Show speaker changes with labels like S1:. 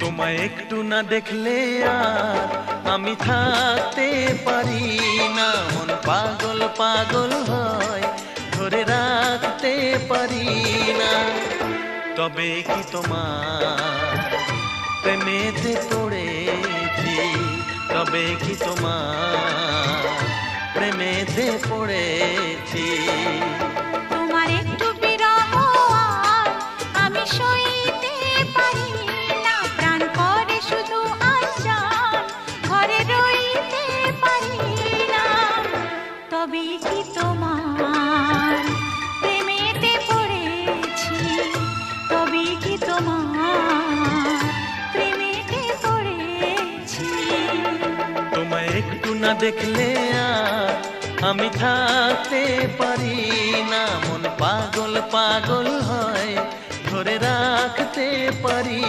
S1: তোমায় একটু না দেখলে আর আমি থাকতে পারি না, মন পাগল পাগল হয়, ধরে রাখতে পারি না। তবে কি তোমার প্রেমেতে পড়েছি, তবে কি তোমার প্রেমেতে পড়েছি।
S2: তোমার একটু বিরহ আর আমি সইতে পারি না, প্রাণ করে শুধু আশার ঘরে রইতে পারি না। তবে কি তোমার প্রেমেতে পড়েছি, তবে কি তোমার প্রেমেতে পড়েছি।
S1: তোমায় একটু না দেখলে আর আমি থাকতে পারি না, মন পাগল পাগল হয়, ধরে রাখতে পারি